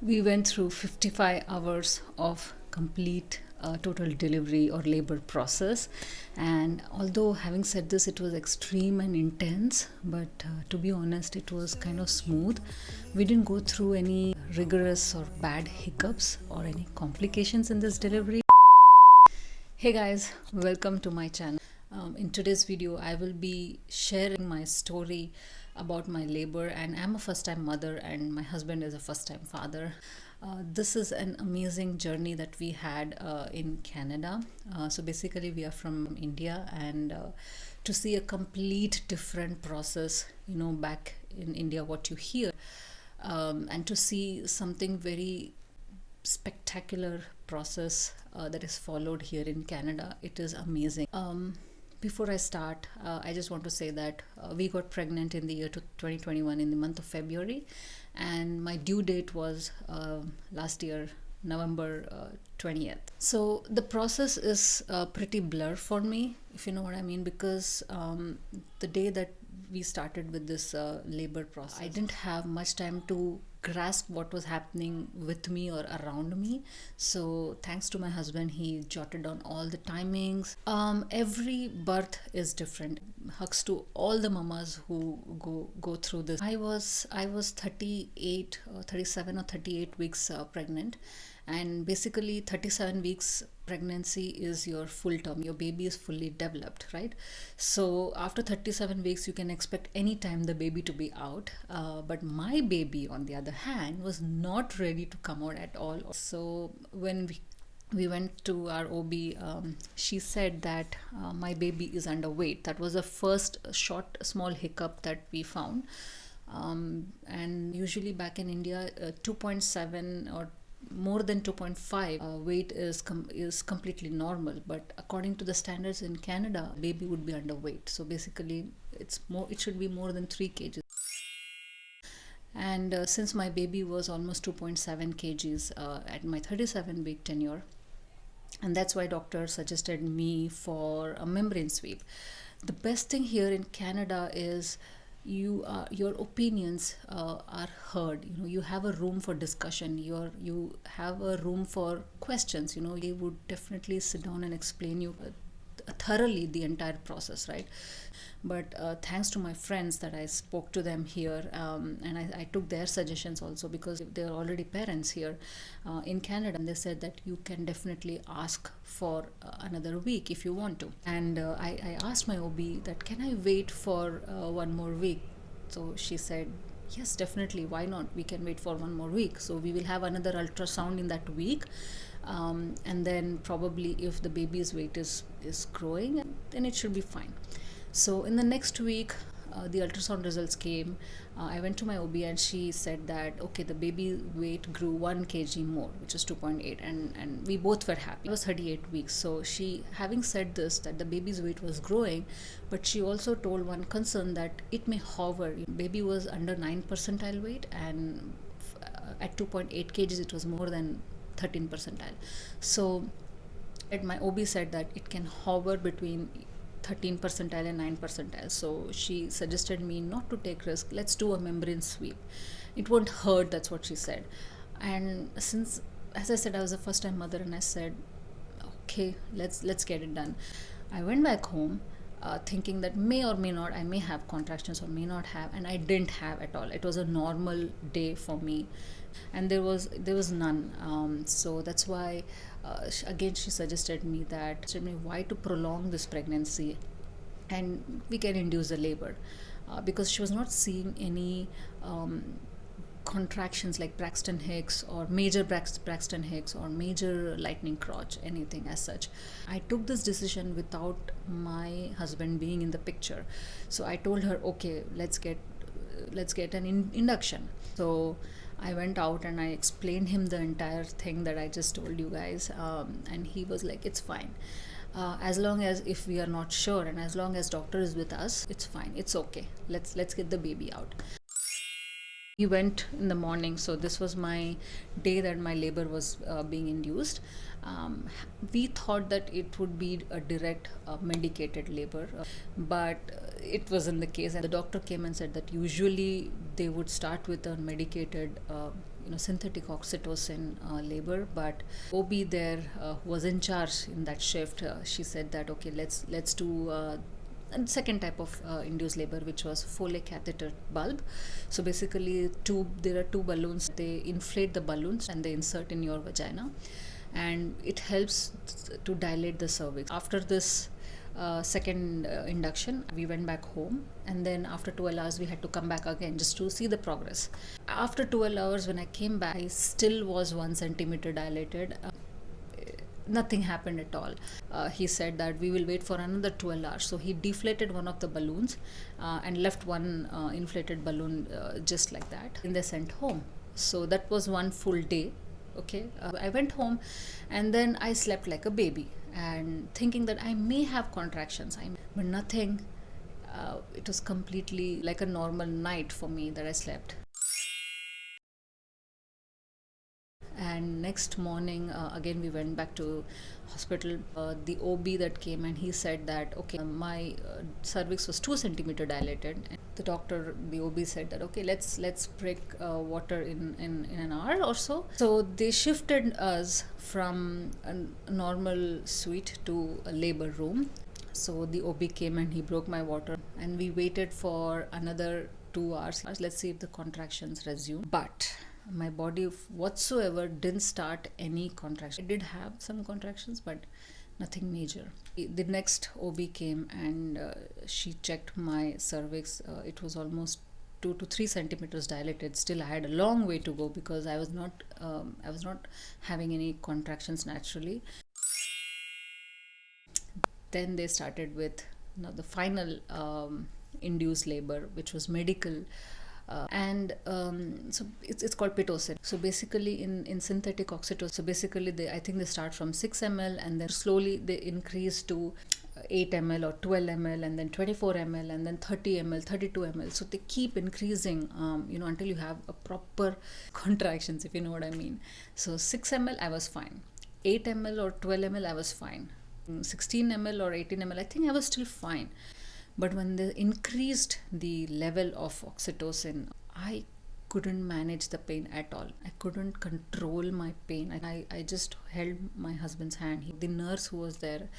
We went through 55 hours of complete total delivery or labor process, and although having said this, it was extreme and intense, but to be honest, it was kind of smooth. We didn't go through any rigorous or bad hiccups or any complications in this delivery. Hey guys, welcome to my channel. In today's video, I will be sharing my story about my labor, and I'm a first-time mother and my husband is a first-time father. This is an amazing journey that we had in Canada. So basically we are from India, and to see a complete different process, back in India, what you hear, and to see something very spectacular process that is followed here in Canada. It is amazing. Before I start, I just want to say that we got pregnant in the year 2021 in the month of February, and my due date was last year, November 20th. So the process is pretty blur for me, if you know what I mean, because the day that we started with this labor process, I didn't have much time to grasp what was happening with me or around me. So thanks to my husband, he jotted down all the timings. Every birth is different. Hugs to all the mamas who go through this. I was 38 or 37 or 38 weeks pregnant, and basically 37 weeks pregnancy is your full term. Your baby is fully developed, right? So after 37 weeks you can expect any time the baby to be out, but my baby on the other hand was not ready to come out at all. So when we went to our OB, she said that my baby is underweight. That was the first short small hiccup that we found, and usually back in India 2.7 or more than 2.5 weight is completely normal, but according to the standards in Canada, baby would be underweight. So basically it should be more than 3 kgs. And since my baby was almost 2.7 kgs at my 37 week tenure, and that's why doctor suggested me for a membrane sweep. The best thing here in Canada is your opinions are heard. You have a room for discussion. You have a room for questions. They would definitely sit down and explain you thoroughly the entire process, right? But thanks to my friends that I spoke to them here, and I took their suggestions also, because they're already parents here in Canada, and they said that you can definitely ask for another week if you want to. And I asked my OB that can I wait for 1 more week. So she said yes, definitely, why not, we can wait for 1 more week. So we will have another ultrasound in that week, and then probably if the baby's weight is growing, then it should be fine. So in the next week, the ultrasound results came. I went to my OB and she said that okay, the baby weight grew 1 kg more, which is 2.8, and we both were happy. It was 38 weeks. So she, having said this, that the baby's weight was growing, but she also told one concern that it may hover. Baby was under 9 percentile weight, and at 2.8 kgs it was more than 13 percentile. So my OB said that it can hover between 13 percentile and 9 percentile. So she suggested me not to take risk. Let's do a membrane sweep. It won't hurt, that's what she said. And since, as I said, I was a first time mother, and I said okay, let's get it done. I went back home thinking that may or may not I may have contractions or may not have, and I didn't have at all. It was a normal day for me, and there was none. So that's why again she suggested me why to prolong this pregnancy, and we can induce the labor, because she was not seeing any contractions like Braxton Hicks or major Braxton Hicks or major lightning crotch, anything as such. I took this decision without my husband being in the picture. So I told her, okay, let's get an induction. So I went out and I explained him the entire thing that I just told you guys, and he was like, it's fine. As long as, if we are not sure, and as long as doctor is with us, it's fine, it's okay, let's get the baby out. We went in the morning, so this was my day that my labor was being induced. We thought that it would be a direct medicated labor, but it wasn't the case. And the doctor came and said that usually they would start with a medicated synthetic oxytocin labor. But OB there who was in charge in that shift, she said that okay, let's do and second type of induced labor, which was Foley Catheter bulb. So basically there are two balloons. They inflate the balloons and they insert in your vagina, and it helps to dilate the cervix. After this second induction, we went back home, and then after 12 hours we had to come back again just to see the progress. After 12 hours when I came back, I still was 1 centimeter dilated. Nothing happened at all. He said that we will wait for another 12 hours. So he deflated one of the balloons and left one inflated balloon just like that, and they sent home. So that was one full day. Okay, I went home, and then I slept like a baby, and thinking that I may have contractions, but nothing. It was completely like a normal night for me that I slept. And next morning again we went back to hospital. The OB that came, and he said that okay, my cervix was 2 centimeter dilated. And the OB said that okay, let's break water in an hour or so. So they shifted us from a normal suite to a labor room. So the OB came and he broke my water, and we waited for another 2 hours. Let's see if the contractions resume. But my body whatsoever didn't start any contraction. I did have some contractions, but nothing major. The next OB came, and she checked my cervix. It was almost 2 to 3 centimeters dilated. Still I had a long way to go because I was not having any contractions naturally. Then they started with the final induced labor, which was medical. So it's called Pitocin. So basically in synthetic oxytocin, so basically I think they start from 6 ml, and then slowly they increase to 8 ml or 12 ml, and then 24 ml, and then 30 ml, 32 ml. So they keep increasing until you have a proper contractions, if you know what I mean. So 6 ml I was fine, 8 ml or 12 ml I was fine, 16 ml or 18 ml I think I was still fine. But when they increased the level of oxytocin, I couldn't manage the pain at all. I couldn't control my pain. And I just held my husband's hand. The nurse who was there,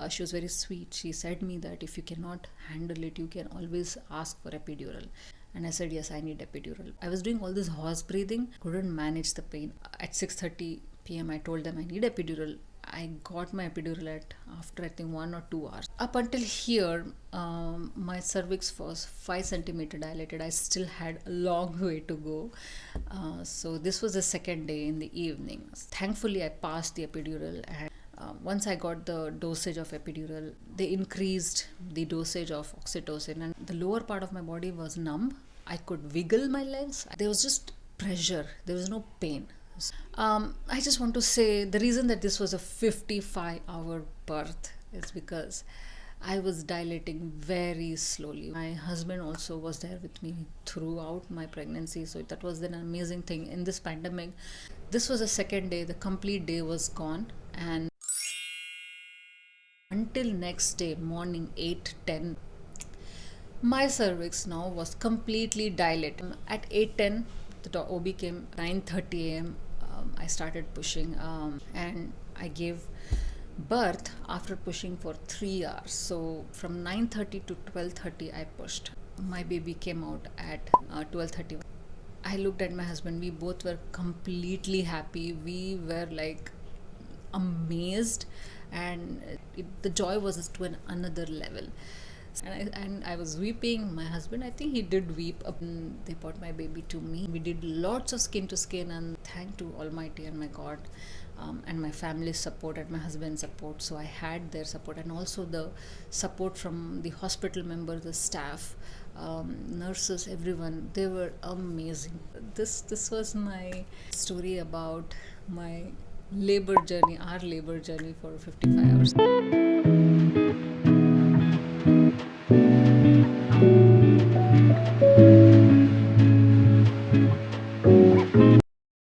she was very sweet. She said me that if you cannot handle it, you can always ask for epidural. And I said, yes, I need epidural. I was doing all this horse breathing, couldn't manage the pain. At 6:30 p.m. I told them I need epidural. I got my epidural after I think 1 or 2 hours. Up until here, my cervix was 5 centimeter dilated. I still had a long way to go. So this was the second day in the evening. Thankfully, I passed the epidural, and once I got the dosage of epidural, they increased the dosage of oxytocin, and the lower part of my body was numb. I could wiggle my legs. There was just pressure. There was no pain. I just want to say the reason that this was a 55-hour birth is because I was dilating very slowly. My husband also was there with me throughout my pregnancy, so that was an amazing thing. In this pandemic, this was the second day, the complete day was gone, and until next day morning 8:10, my cervix now was completely dilated. At 8:10, the OB came. 9:30 a.m. I started pushing, and I gave birth after pushing for 3 hours. So from 9:30 to 12:30 I pushed. My baby came out at 12:30. I looked at my husband. We both were completely happy. We were like amazed, and the joy was to another level. And I was weeping. My husband, I think he did weep. They brought my baby to me. We did lots of skin to skin, and thank to Almighty and my God, and my family's support and my husband's support. So I had their support, and also the support from the hospital members, the staff, nurses, everyone. They were amazing. This was my story about my labor journey, our labor journey for 55 hours.